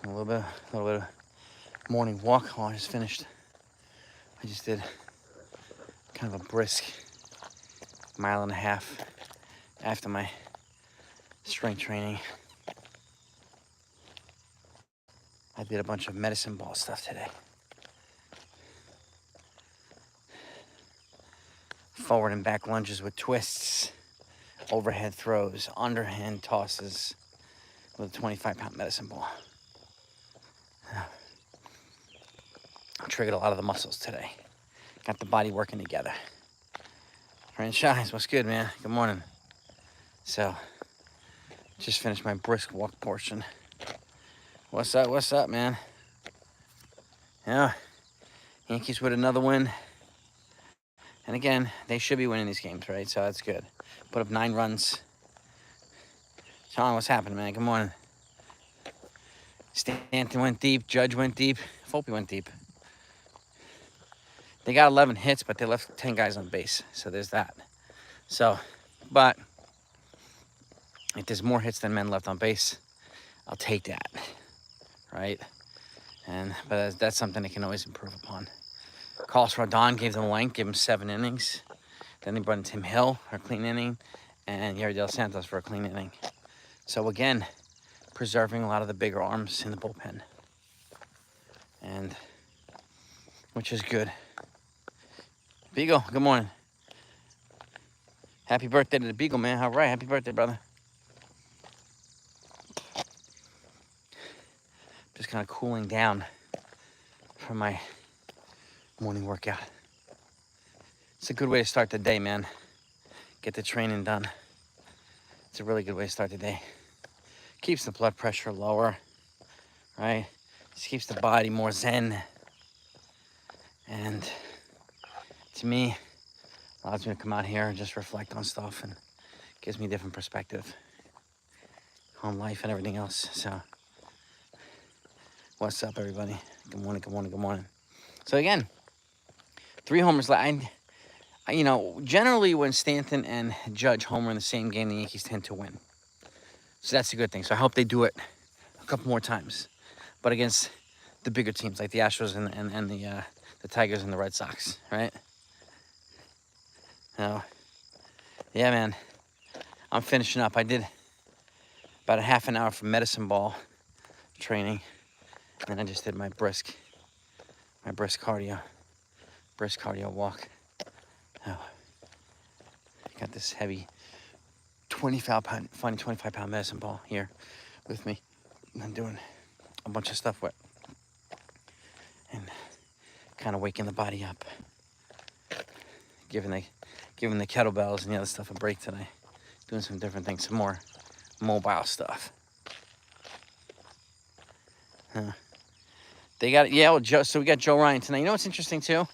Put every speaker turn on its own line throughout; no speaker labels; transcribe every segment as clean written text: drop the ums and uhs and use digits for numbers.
A little bit of morning walk. Oh, I just finished. I just did kind of a brisk 1.5 miles after my strength training. I did a bunch of medicine ball stuff today. Forward and back lunges with twists, overhead throws, underhand tosses with a 25-pound medicine ball. I triggered a lot of the muscles today. Got the body working together. Franchise, what's good, man? Good morning. So, just finished my brisk walk portion. What's up, man? Yeah, Yankees with another win. And again, they should be winning these games, right? So that's good. Put up 9 runs. Sean, what's happening, man? Good morning. Stanton went deep. Judge went deep. Volpe went deep. They got 11 hits, but they left 10 guys on base. So there's that. So, but if there's more hits than men left on base, I'll take that, right? But that's something they can always improve upon. Carlos Rodon gave them length, gave him 7 innings. Then they brought in Tim Hill for a clean inning, and Yariel Santos for a clean inning. So again, preserving a lot of the bigger arms in the bullpen, and which is good. Beagle, good morning. Happy birthday to the Beagle, man. All right, happy birthday, brother. Just kind of cooling down from my morning workout. It's a good way to start the day, man. Get the training done. It's a really good way to start the day. Keeps the blood pressure lower, right? Just keeps the body more zen. And to me, allows me to come out here and just reflect on stuff, and gives me a different perspective on life and everything else. So, what's up, everybody? Good morning, good morning, good morning. So again, 3 homers. Generally when Stanton and Judge homer in the same game, the Yankees tend to win. So that's a good thing. So I hope they do it a couple more times. But against the bigger teams like the Astros and the Tigers and the Red Sox, right? So, yeah, man. I'm finishing up. I did about a half an hour for medicine ball training. And I just did my brisk cardio walk. Oh, got this heavy 25-pound medicine ball here with me. I'm doing a bunch of stuff with, and kind of waking the body up, giving the kettlebells and the other stuff a break today. Doing some different things, some more mobile stuff. They got, yeah, well, Joe, so we got Joe Ryan tonight. You know what's interesting too?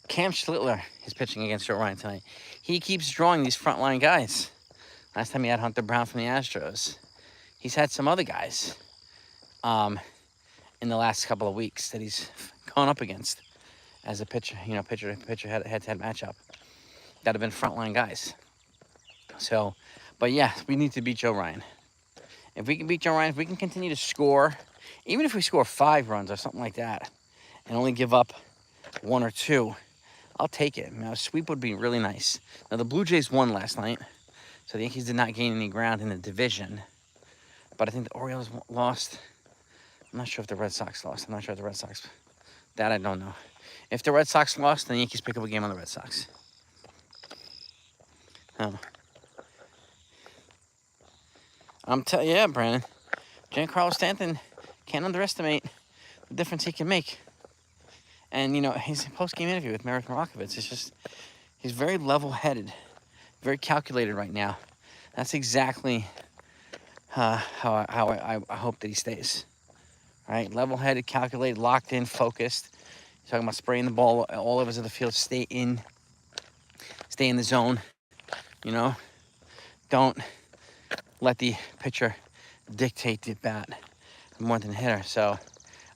Cam Schlittler is pitching against Joe Ryan tonight. He keeps drawing these frontline guys. Last time he had Hunter Brown from the Astros. He's had some other guys in the last couple of weeks that he's gone up against as a pitcher, pitcher head-to-head matchup that have been frontline guys. So, but yeah, we need to beat Joe Ryan. If we can beat Joe Ryan, if we can continue to score, even if we score 5 runs or something like that, and only give up 1 or 2, I'll take it. A sweep would be really nice. Now, the Blue Jays won last night, so the Yankees did not gain any ground in the division. But I think the Orioles lost. I'm not sure if the Red Sox lost. I'm not sure if the Red Sox... That I don't know. If the Red Sox lost, then the Yankees pick up a game on the Red Sox. Oh. Yeah, Brandon. Giancarlo Stanton, can't underestimate the difference he can make. And, his post-game interview with Merrick Marakovitz, it's just, he's very level-headed, very calculated right now. That's exactly how I hope that he stays. Right? Level-headed, calculated, locked in, focused. He's talking about spraying the ball all over the field. Stay in the zone. Don't let the pitcher dictate the bat more than the hitter. So,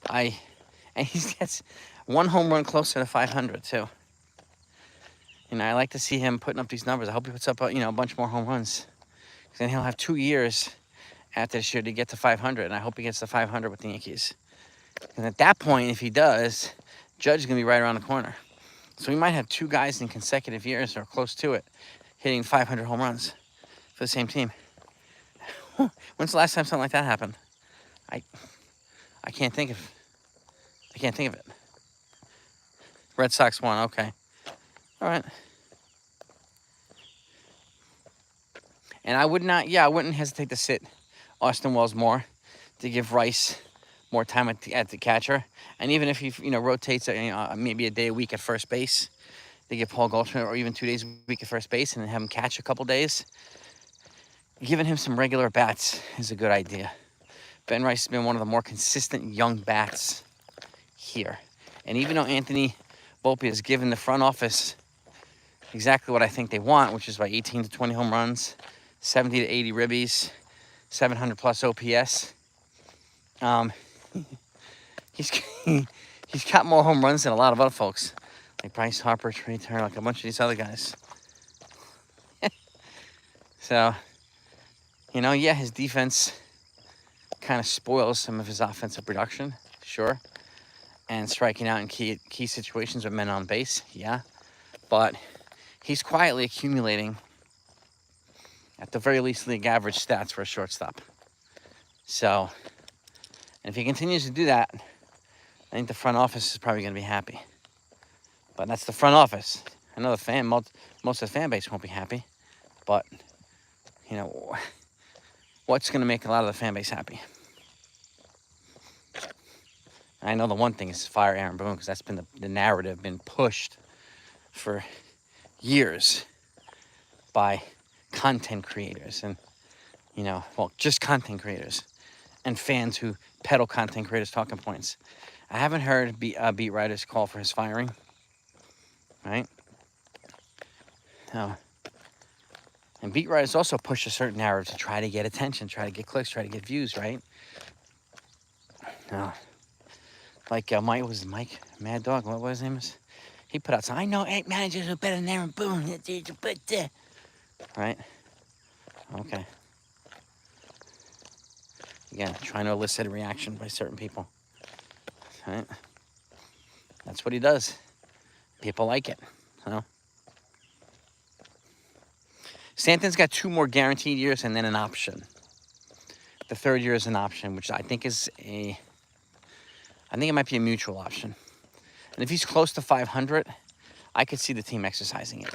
and he gets 1 home run closer to 500 too. I like to see him putting up these numbers. I hope he puts up a bunch more home runs. Then he'll have 2 years after this year to get to 500, and I hope he gets to 500 with the Yankees. And at that point, if he does, Judge is going to be right around the corner. So we might have 2 guys in consecutive years or close to it hitting 500 home runs for the same team. When's the last time something like that happened? I can't think of it. Red Sox won. Okay. All right. And I wouldn't hesitate to sit Austin Wells more, to give Rice more time at the catcher. And even if he rotates maybe a day a week at first base, to give Paul Goldschmidt, or even 2 days a week at first base, and then have him catch a couple days. Giving him some regular bats is a good idea. Ben Rice has been one of the more consistent young bats here. And even though Anthony Volpe has given the front office exactly what I think they want, which is by 18 to 20 home runs, 70 to 80 ribbies, 700 plus OPS, he's got more home runs than a lot of other folks, like Bryce Harper, Trey Turner, like a bunch of these other guys. So, his defense kind of spoils some of his offensive production, sure. And striking out in key situations with men on base, yeah. But he's quietly accumulating, at the very least, league average stats for a shortstop. So, and if he continues to do that, I think the front office is probably going to be happy. But that's the front office. I know most of the fan base won't be happy. But, what's going to make a lot of the fan base happy? I know the one thing is fire Aaron Boone, because that's been the narrative been pushed for years by content creators and, just content creators and fans who peddle content creators' talking points. I haven't heard beat writers call for his firing, right? And beat writers also push a certain narrative to try to get attention, try to get clicks, try to get views, right? Like Mike Mad Dog, what his name is? He put out I know 8 managers are better than Aaron Boone. Right? Okay. Again, trying to elicit a reaction by certain people. Right? That's what he does. People like it. Stanton's got 2 more guaranteed years and then an option. The 3rd year is an option, which I think it might be a mutual option. And if he's close to 500, I could see the team exercising it.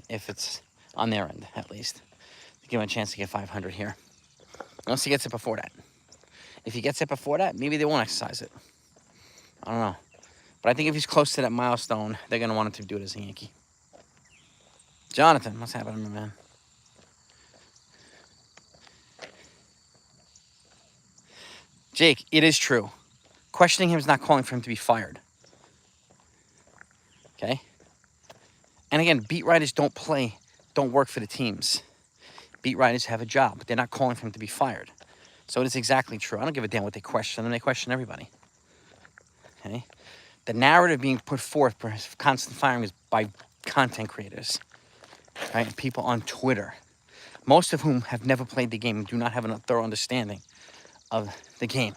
If it's on their end, at least. To give him a chance to get 500 here. Unless he gets it before that. If he gets it before that, maybe they won't exercise it. I don't know. But I think if he's close to that milestone, they're going to want him to do it as a Yankee. Jonathan, what's happening, man? Jake, it is true. Questioning him is not calling for him to be fired. Okay? And again, beat writers don't work for the teams. Beat writers have a job, but they're not calling for him to be fired. So it is exactly true. I don't give a damn what they question, and they question everybody. Okay? The narrative being put forth for constant firing is by content creators, right? People on Twitter, most of whom have never played the game and do not have a thorough understanding of the game.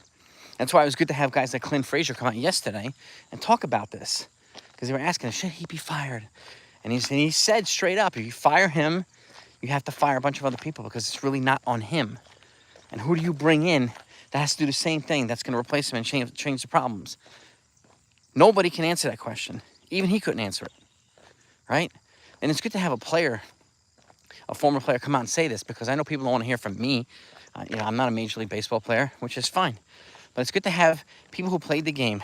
That's why it was good to have guys like Clint Frazier come out yesterday and talk about this, because they were asking, should he be fired? And he said straight up, if you fire him, you have to fire a bunch of other people, because it's really not on him. And who do you bring in that has to do the same thing that's going to replace him and change the problems? Nobody can answer that question. Even he couldn't answer it, right? And it's good to have a former player, come out and say this, because I know people don't want to hear from me. I'm not a Major League Baseball player, which is fine. But it's good to have people who played the game,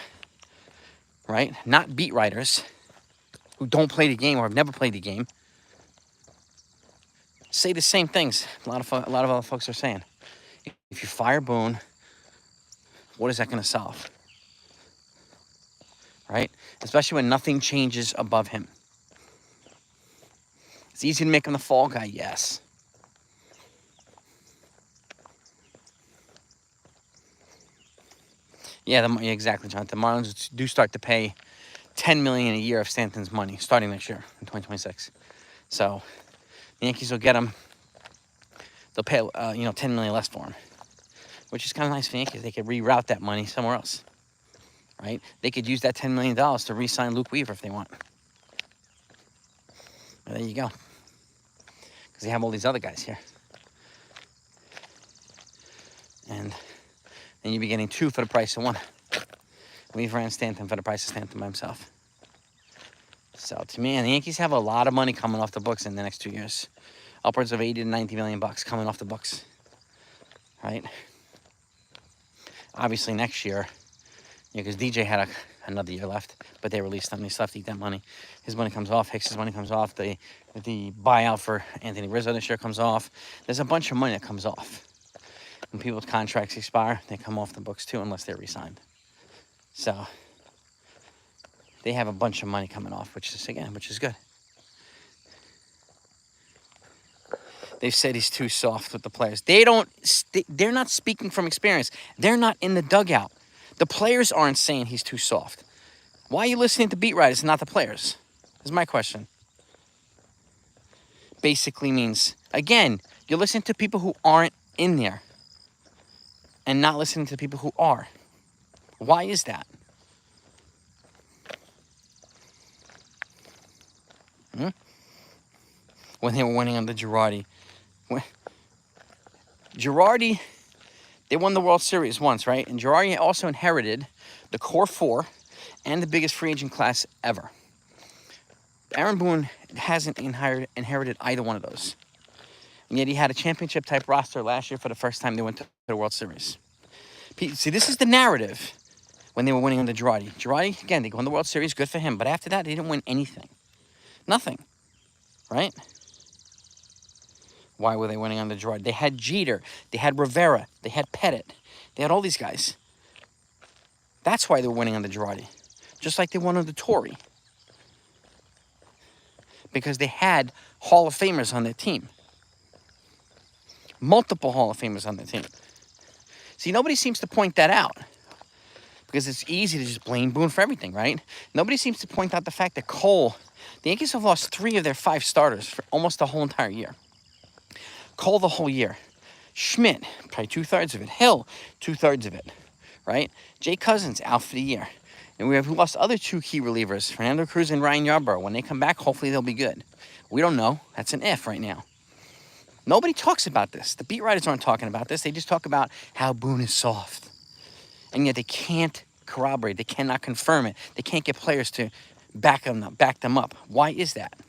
right? Not beat writers who don't play the game or have never played the game, say the same things a lot of other folks are saying. If you fire Boone, what is that going to solve? Right? Especially when nothing changes above him. It's easy to make him the fall guy, yes. Yeah, exactly, John. The Marlins do start to pay $10 million a year of Stanton's money starting next year in 2026. So the Yankees will get him they'll pay, you know, $10 million less for him, which is kind of nice for the Yankees. They could reroute that money somewhere else, right? They could use that $10 million to re-sign Luke Weaver if they want. There you go. Because they have all these other guys here. And then you'd be getting 2 for the price of 1. Weaver and Stanton for the price of Stanton by himself. So to me, and the Yankees have a lot of money coming off the books in the next 2 years. Upwards of 80 to 90 million bucks coming off the books, right? Obviously next year, because DJ had another year left, but they released him. They still have to eat that money. His money comes off. Hicks's money comes off. The buyout for Anthony Rizzo this year comes off. There's a bunch of money that comes off. When people's contracts expire, they come off the books too, unless they're re-signed. So they have a bunch of money coming off, which is good. They've said he's too soft with the players. They're not speaking from experience. They're not in the dugout. The players aren't saying he's too soft. Why are you listening to beat writers and not the players? Is my question. Basically means, again, you're listening to people who aren't in there and not listening to people who are. Why is that? When they were winning under Girardi. Girardi, they won the World Series once, right? And Girardi also inherited the core 4 and the biggest free agent class ever. Aaron Boone hasn't inherited either one of those. And yet he had a championship-type roster last year for the first time they went to the World Series. See, this is the narrative when they were winning under Girardi. Girardi, again, they won the World Series, good for him. But after that, they didn't win anything. Nothing, right? Why were they winning under Girardi? They had Jeter. They had Rivera. They had Pettit. They had all these guys. That's why they were winning under Girardi. Just like they won under Torre. Because they had Hall of Famers on their team. Multiple Hall of Famers on their team. See, nobody seems to point that out. Because it's easy to just blame Boone for everything, right? Nobody seems to point out the fact that Cole, the Yankees have lost 3 of their 5 starters for almost the whole entire year. Cole the whole year. Schmidt, probably 2/3 of it. Hill, 2/3 of it, right? Jay Cousins out for the year. And we have lost other 2 key relievers, Fernando Cruz and Ryan Yarbrough. When they come back, hopefully they'll be good. We don't know. That's an if right now. Nobody talks about this. The beat writers aren't talking about this. They just talk about how Boone is soft. And yet they can't corroborate. They cannot confirm it. They can't get players to back them up. Why is that?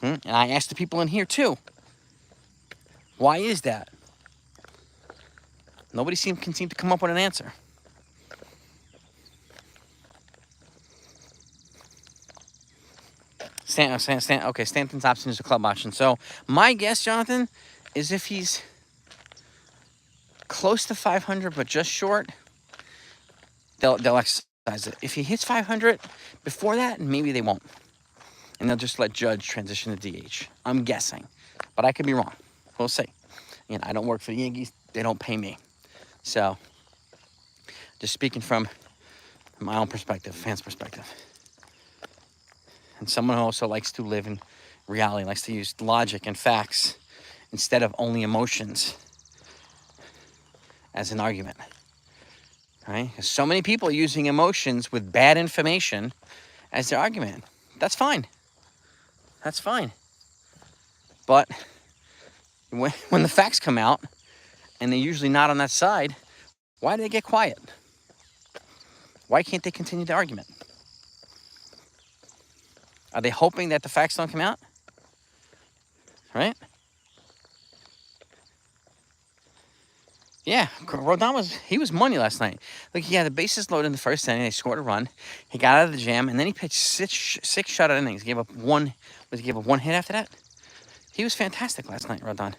And I asked the people in here too. Why is that? Nobody can seem to come up with an answer. Okay, Stanton's option is a club option. So my guess, Jonathan, is if he's close to 500 but just short, they'll exercise it. If he hits 500 before that, maybe they won't. And they'll just let Judge transition to DH. I'm guessing. But I could be wrong. We'll see. Again, I don't work for the Yankees. They don't pay me. So, just speaking from my own perspective, fans' perspective. And someone who also likes to live in reality, likes to use logic and facts instead of only emotions as an argument. Right? Because so many people are using emotions with bad information as their argument. That's fine. That's fine. But when the facts come out, and they're usually not on that side, why do they get quiet? Why can't they continue the argument? Are they hoping that the facts don't come out? Right? Yeah, Rodon was money last night. Look, he had the bases loaded in the first inning. They scored a run. He got out of the jam, and then he pitched six shutout innings. Gave up one hit after that? He was fantastic last night, Rodon.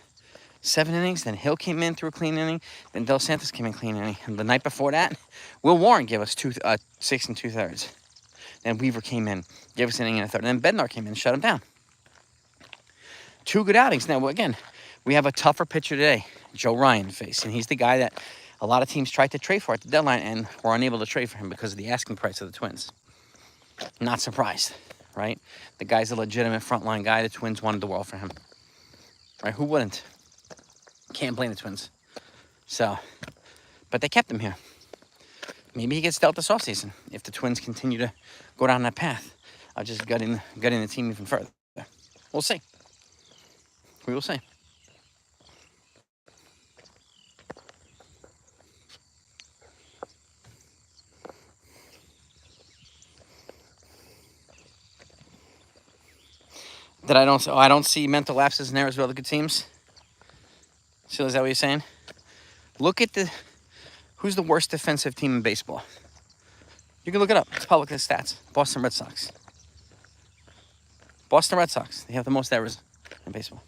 7 innings, then Hill came in through a clean inning, then Del Santos came in clean inning. And the night before that, Will Warren gave us 6 2/3. Then Weaver came in, gave us an inning and a third. And then Bednar came in and shut him down. 2 good outings. Now, again, we have a tougher pitcher today, Joe Ryan face. And he's the guy that a lot of teams tried to trade for at the deadline and were unable to trade for him because of the asking price of the Twins. Not surprised, right? The guy's a legitimate frontline guy. The Twins wanted the world for him, right? Who wouldn't? Can't blame the Twins. So, but they kept him here. Maybe he gets dealt this offseason if the Twins continue to go down that path of just gutting the team even further. We'll see. We will see. I don't see mental lapses in there as well as good teams. So is that what you're saying? Look at who's the worst defensive team in baseball. You can look it up. It's public stats. Boston Red Sox. Boston Red Sox. They have the most errors in baseball.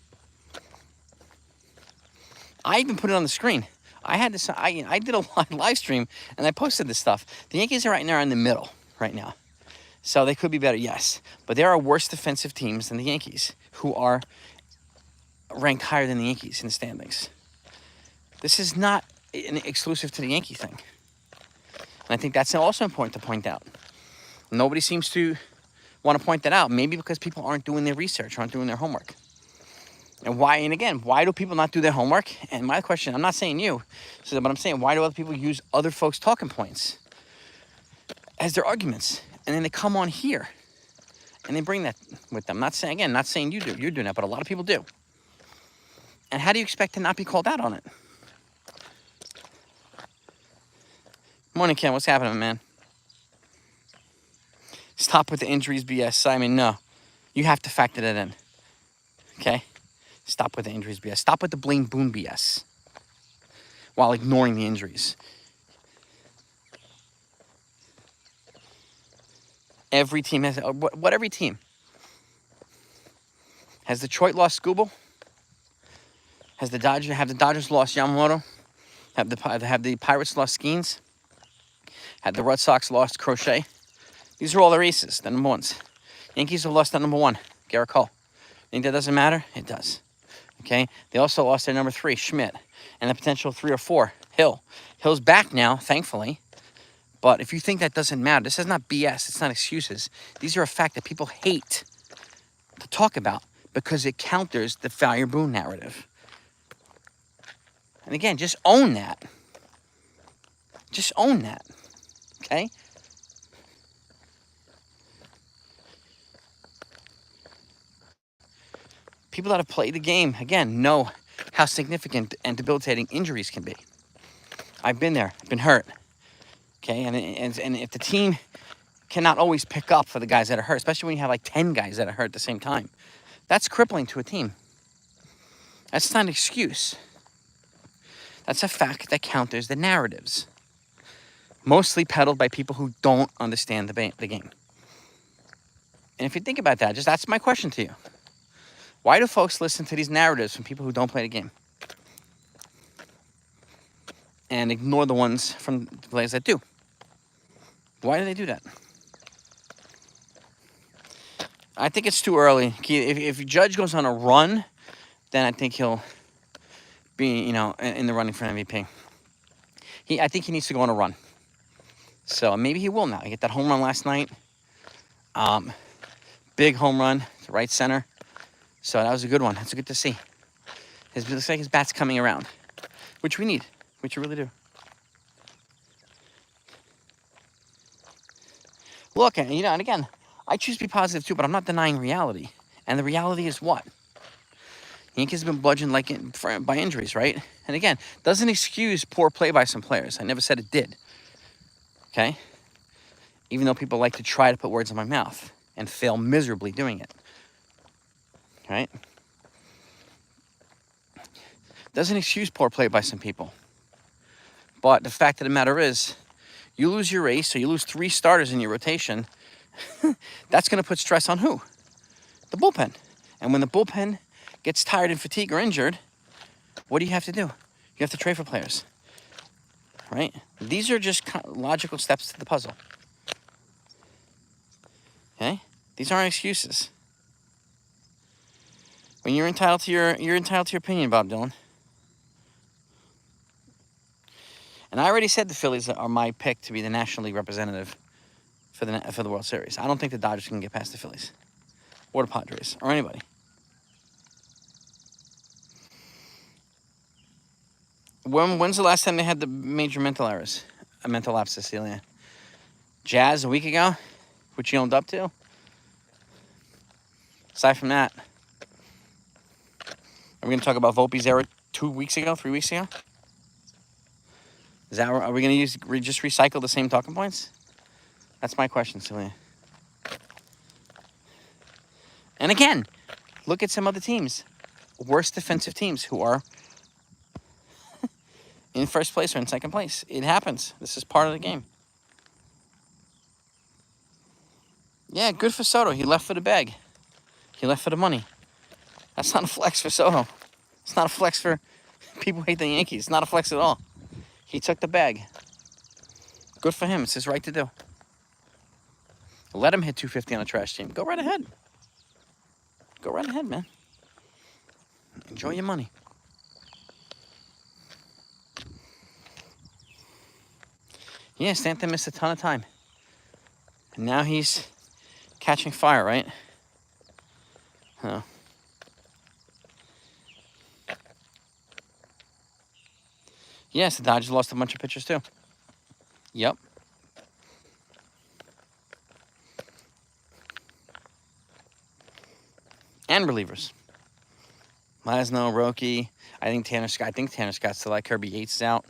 I even put it on the screen. I had this. I did a live stream and I posted this stuff. The Yankees are right now in the middle right now, so they could be better. Yes, but there are worse defensive teams than the Yankees who are ranked higher than the Yankees in the standings. This is not an exclusive to the Yankee thing. And I think that's also important to point out. Nobody seems to want to point that out. Maybe because people aren't doing their research, aren't doing their homework. And why? And again, why do people not do their homework? And my question, I'm not saying you, but I'm saying, why do other people use other folks' talking points as their arguments? And then they come on here and they bring that with them. Not saying you do. You're doing that, but a lot of people do. And how do you expect to not be called out on it? Morning, Ken. What's happening, man? Stop with the injuries BS. Simon, no. You have to factor that in. Okay? Stop with the injuries BS. Stop with the Blaine Boone BS while ignoring the injuries. Every team has... What every team? Has Detroit lost Skubal? Have the Dodgers lost Yamamoto? Have the Pirates lost Skeens? Had the Red Sox lost Crochet? These are all their aces, the number ones. Yankees have lost their number one, Garrett Cole. Think that doesn't matter? It does. Okay? They also lost their number 3, Schmidt. And the potential 3 or 4, Hill. Hill's back now, thankfully. But if you think that doesn't matter, this is not BS. It's not excuses. These are a fact that people hate to talk about because it counters the Fire Boone narrative. And again, just own that. Just own that. Okay? People that have played the game, again, know how significant and debilitating injuries can be. I've been there, been hurt. Okay, and if the team cannot always pick up for the guys that are hurt, especially when you have like 10 guys that are hurt at the same time, that's crippling to a team. That's not an excuse. That's a fact that counters the narratives, mostly peddled by people who don't understand the game. And if you think about that, that's my question to you. Why do folks listen to these narratives from people who don't play the game and ignore the ones from the players that do? Why do they do that? I think it's too early. If Judge goes on a run, then I think he'll be, in the running for MVP. I think he needs to go on a run. So maybe he will now. He hit that home run last night. Big home run to right center. So that was a good one. That's good to see. It looks like his bat's coming around, which we need, which we really do. Look, and again, I choose to be positive too, but I'm not denying reality. And the reality is what? Yankees have been bludgeoned by injuries, right? And again, doesn't excuse poor play by some players. I never said it did. Okay? Even though people like to try to put words in my mouth and fail miserably doing it. Right? Doesn't excuse poor play by some people. But the fact of the matter is, you lose your ace, so you lose 3 starters in your rotation, that's going to put stress on who? The bullpen. And when the bullpen gets tired and fatigued or injured, what do you have to do? You have to trade for players. Right? These are just logical steps to the puzzle. Okay? These aren't excuses. When you're entitled to your opinion, Bob Dylan. And I already said the Phillies are my pick to be the National League representative for the World Series. I don't think the Dodgers can get past the Phillies or the Padres or anybody. When's the last time they had the major mental errors? A mental lapses, Celia. Jazz a week ago, which you owned up to. Aside from that, are we going to talk about Volpe's error 2 weeks ago, 3 weeks ago? Are we going to just recycle the same talking points? That's my question, Celia. And again, look at some other teams, worse defensive teams who are in first place or in second place. It happens. This is part of the game. Yeah, good for Soto. He left for the bag. He left for the money. That's not a flex for Soto. It's not a flex for people who hate the Yankees. It's not a flex at all. He took the bag. Good for him. It's his right to do. Let him hit 250 on a trash team. Go right ahead. Go right ahead, man. Enjoy your money. Yeah, Stanton missed a ton of time. And now he's catching fire, right? Huh. Yes, the Dodgers lost a bunch of pitchers too. Yep. And relievers. Lasno, Roki. I think Tanner Scott's still like Kirby Yates is out.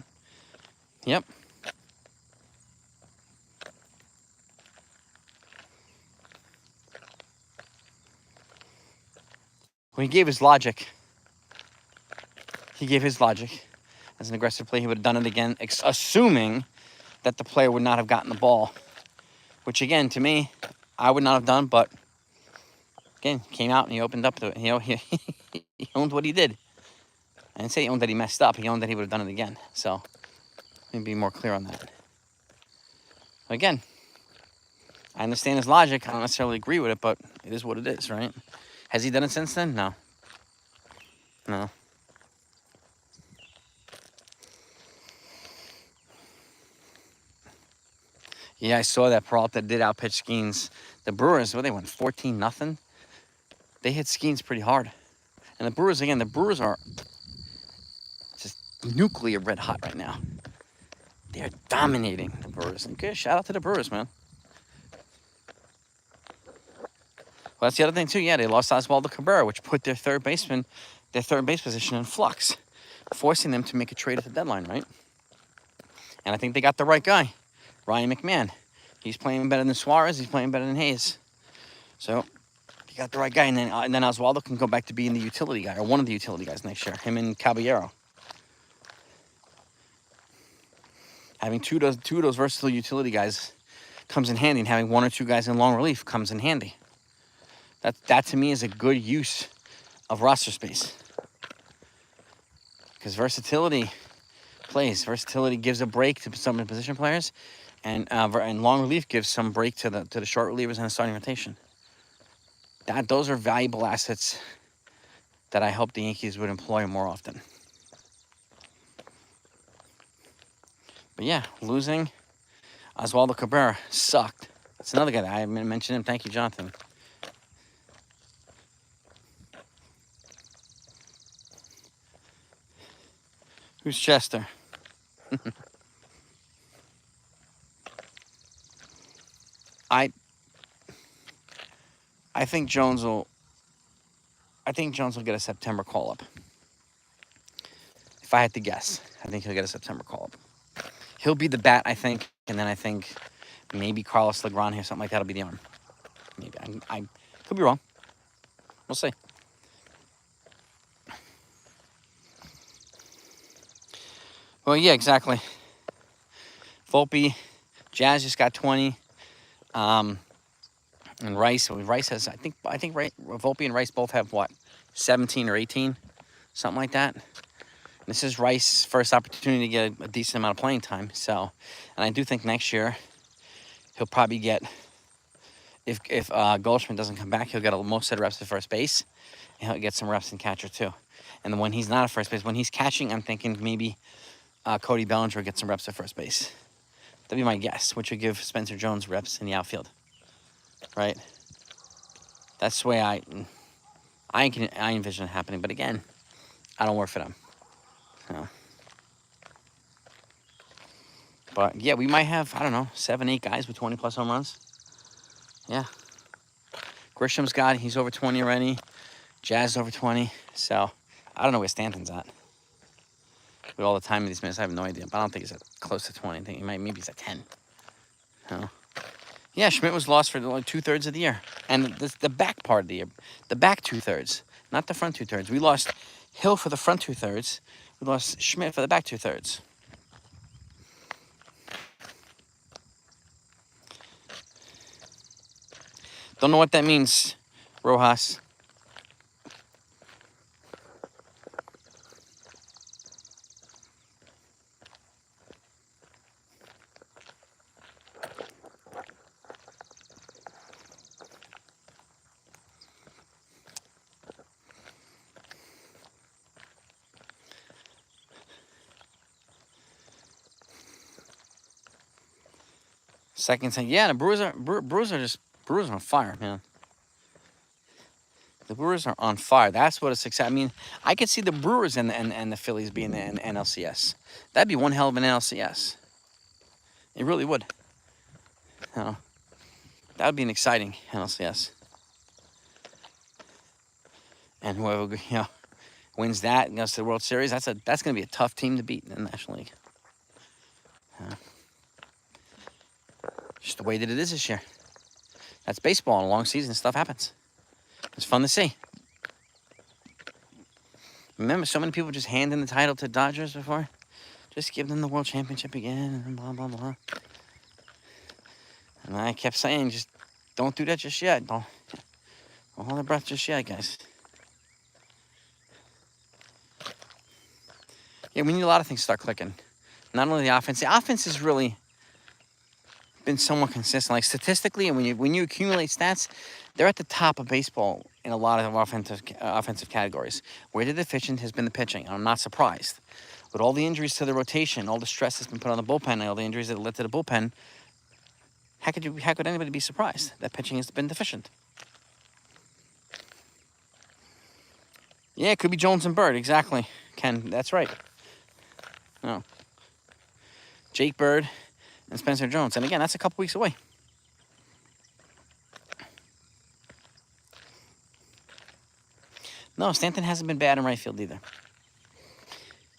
Yep. Well, he gave his logic. As an aggressive play, he would have done it again, assuming that the player would not have gotten the ball. Which, again, to me, I would not have done, but, again, came out and he opened up to it. You know, he owned what he did. I didn't say he owned that he messed up. He owned that he would have done it again. So, let me be more clear on that. Again, I understand his logic. I don't necessarily agree with it, but it is what it is, right? Has he done it since then? No. No. Yeah, I saw that Peralta did outpitch Skeens. The Brewers, they went 14-0. They hit Skeens pretty hard. And the Brewers are just nuclear red hot right now. They're dominating the Brewers. Okay, shout out to the Brewers, man. Well, that's the other thing, too. Yeah, they lost Oswaldo Cabrera, which put their third base position in flux, forcing them to make a trade at the deadline, right? And I think they got the right guy. Ryan McMahon. He's playing better than Suarez. He's playing better than Hayes. So, you got the right guy. And then Oswaldo can go back to being the utility guy, or one of the utility guys next year. Him and Caballero. Having two of those versatile utility guys comes in handy, and having one or two guys in long relief comes in handy. That to me is a good use of roster space. Because versatility plays. Versatility gives a break to some of the position players. And long relief gives some break to the short relievers and the starting rotation. Those are valuable assets that I hope the Yankees would employ more often. But yeah, losing Oswaldo Cabrera sucked. That's another guy that I mentioned him. Thank you, Jonathan. Who's Chester? I think Jones will get a September call-up. If I had to guess, I think he'll get a September call-up. He'll be the bat, I think, and then I think maybe Carlos Legrand here, something like that will be the arm. Maybe. I could be wrong. We'll see. Well, yeah, exactly. Volpe, Jazz just got 20. And Rice has, I think Volpe and Rice both have, 17 or 18? Something like that. This is Rice's first opportunity to get a decent amount of playing time. So, and I do think next year he'll probably get, if Goldschmidt doesn't come back, he'll get most of the reps at first base. And he'll get some reps in catcher too. And then when he's not at first base, when he's catching, I'm thinking maybe Cody Bellinger gets some reps at first base. That'd be my guess, which would give Spencer Jones reps in the outfield, right? That's the way I envision it happening. But again, I don't work for them. No. But yeah, we might have, I don't know, 7, 8 guys with 20+ home runs. Yeah. Grisham's he's over 20 already. Jazz over 20. So I don't know where Stanton's at. With all the time in these minutes, I have no idea. But I don't think he's at close to 20. I think maybe he's at 10. No. Yeah, Schmidt was lost for like 2/3 of the year. And the back part of the year. The back 2/3. Not the front 2/3. We lost Hill for the front 2/3. We lost Schmidt for the back 2/3. Don't know what that means, Rojas. Second thing, yeah, the Brewers are on fire, man. The Brewers are on fire. That's what it's exciting. I mean, I could see the Brewers and the Phillies being in NLCS. That'd be one hell of an NLCS. It really would. You know, that would be an exciting NLCS. And whoever wins that and goes to the World Series, that's going to be a tough team to beat in the National League. Just the way that it is this year. That's baseball. In a long season, stuff happens. It's fun to see. Remember, so many people just handing the title to Dodgers before? Just give them the World Championship again, and blah, blah, blah. And I kept saying, just don't do that just yet. Don't hold your breath just yet, guys. Yeah, we need a lot of things to start clicking. Not only the offense. The offense has really been somewhat consistent. Like statistically, and when you accumulate stats, they're at the top of baseball in a lot of offensive categories. Where the deficient has been the pitching. I'm not surprised. With all the injuries to the rotation, all the stress that's been put on the bullpen, and all the injuries that led to the bullpen, how could anybody be surprised that pitching has been deficient? Yeah, it could be Jones and Bird, exactly. Ken, that's right. No. Jake Bird and Spencer Jones. And again, that's a couple weeks away. No, Stanton hasn't been bad in right field either.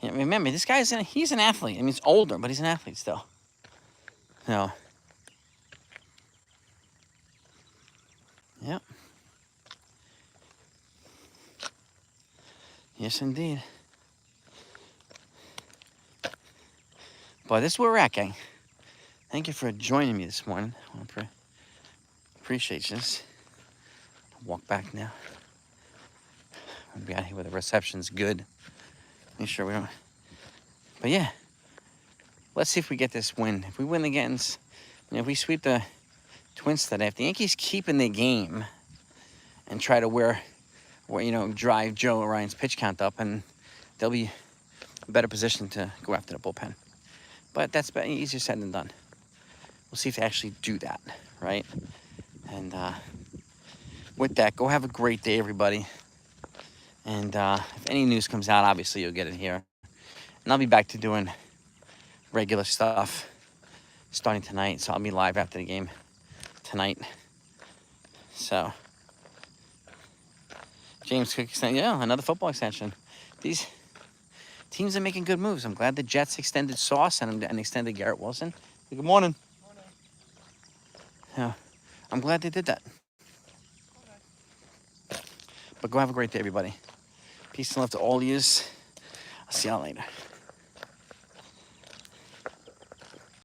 Yeah, remember, this guy's he's an athlete. I mean, he's older, but he's an athlete still. No. Yep. Yes, indeed. But this is where we're at, gang. Thank you for joining me this morning. I appreciate this. I'll walk back now. I'll be out here where the reception's good. Make sure we don't. But yeah, let's see if we get this win. If we win against, if we sweep the Twins today, if the Yankees keep in their game and try to drive Joe Ryan's pitch count up, and they'll be in a better position to go after the bullpen. But that's easier said than done. We'll see if they actually do that, right? And with that, go have a great day, everybody. And if any news comes out, obviously you'll get it here. And I'll be back to doing regular stuff starting tonight. So I'll be live after the game tonight. So, James Cook extension. Yeah, another football extension. These teams are making good moves. I'm glad the Jets extended Sauce and extended Garrett Wilson. Good morning. Yeah, I'm glad they did that. But go have a great day, everybody. Peace and love to all yous. I'll see y'all later.